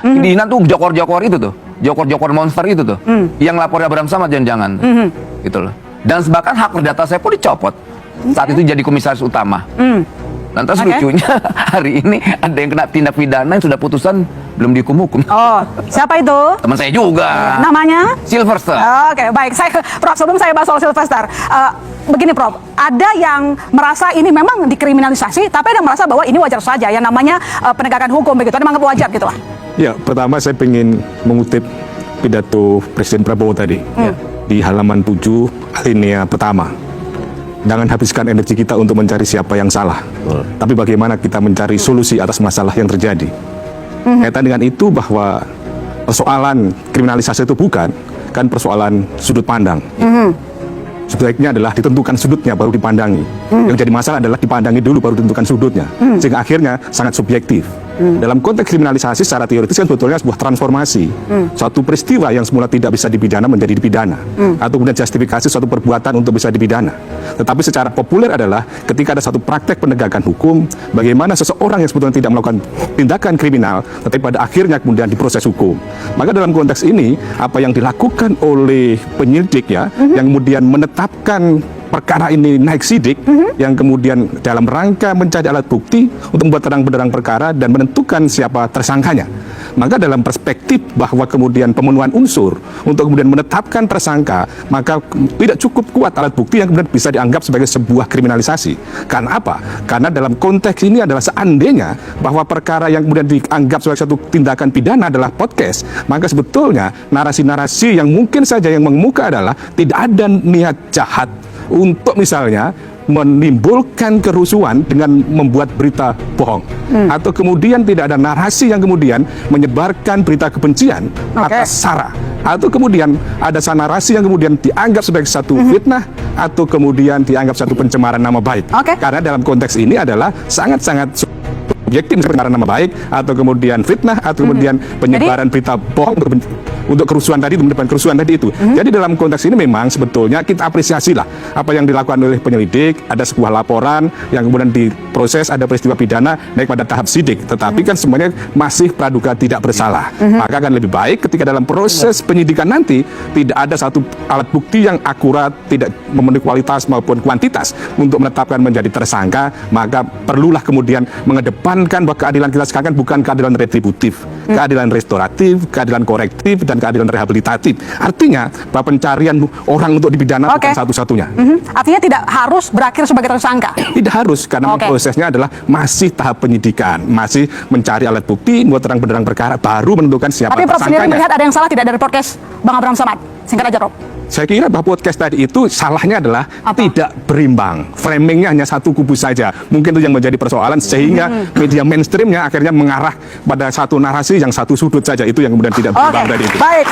Dihina tuh jokor-jokor itu tuh, jokor-jokor monster itu tuh, yang lapornya Abraham Samad jangan-jangan, gitu loh. Dan bahkan hak perdata saya pun dicopot saat itu jadi komisaris utama. Lantas lucunya hari ini ada yang kena tindak pidana yang sudah putusan belum dihukum-hukum. Oh, siapa itu? Teman saya juga. Namanya? Sylvester. Oke, baik. Prof, sebelum saya bahas soal Sylvester, begini Prof, ada yang merasa ini memang dikriminalisasi, tapi ada yang merasa bahwa ini wajar saja, yang namanya penegakan hukum begitu, ada yang menganggap wajar gitu lah. Ya, pertama saya ingin mengutip pidato Presiden Prabowo tadi di halaman 7 alinea pertama. Jangan habiskan energi kita untuk mencari siapa yang salah, tapi bagaimana kita mencari solusi atas masalah yang terjadi. Kaitan dengan itu bahwa persoalan kriminalisasi itu bukan kan persoalan sudut pandang. Sebaiknya adalah ditentukan sudutnya baru dipandangi. Yang jadi masalah adalah dipandangi dulu baru ditentukan sudutnya, sehingga akhirnya sangat subjektif. Dalam konteks kriminalisasi secara teoritis kan sebetulnya sebuah transformasi. Suatu peristiwa yang semula tidak bisa dipidana menjadi dipidana, atau kemudian justifikasi suatu perbuatan untuk bisa dipidana. Tetapi secara populer adalah ketika ada satu praktek penegakan hukum, bagaimana seseorang yang sebetulnya tidak melakukan tindakan kriminal, tetapi pada akhirnya kemudian diproses hukum. Maka dalam konteks ini, apa yang dilakukan oleh penyidik ya, yang kemudian menetapkan perkara ini naik sidik, yang kemudian dalam rangka mencari alat bukti untuk membuat terang-benderang perkara dan menentukan siapa tersangkanya. Maka dalam perspektif bahwa kemudian pemenuhan unsur untuk kemudian menetapkan tersangka, maka tidak cukup kuat alat bukti yang kemudian bisa dianggap sebagai sebuah kriminalisasi. Karena apa? Karena dalam konteks ini adalah seandainya bahwa perkara yang kemudian dianggap sebagai satu tindakan pidana adalah podcast, maka sebetulnya narasi-narasi yang mungkin saja yang mengemuka adalah tidak ada niat jahat untuk misalnya menimbulkan kerusuhan dengan membuat berita bohong, atau kemudian tidak ada narasi yang kemudian menyebarkan berita kebencian atas SARA, atau kemudian ada narasi yang kemudian dianggap sebagai satu fitnah, atau kemudian dianggap satu pencemaran nama baik. Karena dalam konteks ini adalah sangat-sangat subjektif, pencemaran nama baik, atau kemudian fitnah, atau kemudian penyebaran berita bohong untuk kerusuhan tadi, menyebabkan kerusuhan tadi itu. Jadi dalam konteks ini memang sebetulnya kita apresiasi lah apa yang dilakukan oleh penyelidik. Ada sebuah laporan yang kemudian diproses, ada peristiwa pidana naik pada tahap sidik, tetapi kan semuanya masih praduga tidak bersalah. Maka akan lebih baik ketika dalam proses penyidikan nanti tidak ada satu alat bukti yang akurat, tidak memenuhi kualitas maupun kuantitas untuk menetapkan menjadi tersangka, maka perlulah kemudian mengedepankan bahwa keadilan kita sekarang bukan keadilan retributif, keadilan restoratif, keadilan korektif, dan keadilan rehabilitatif. Artinya bahwa pencarian orang untuk dipidana bukan satu-satunya. Artinya tidak harus berakhir sebagai tersangka? Tidak harus, karena prosesnya adalah masih tahap penyidikan, masih mencari alat bukti, membuat terang-benderang perkara, baru menentukan siapa tersangkanya. Tapi Prof sendiri melihat ada yang salah tidak dari podcast Bang Abraham Samad? Singkat aja, Prof. Saya kira bahwa podcast tadi itu salahnya adalah tidak berimbang. Framingnya hanya satu kubu saja. Mungkin itu yang menjadi persoalan sehingga media mainstreamnya akhirnya mengarah pada satu narasi yang satu sudut saja. Itu yang kemudian tidak berimbang tadi itu. Baik.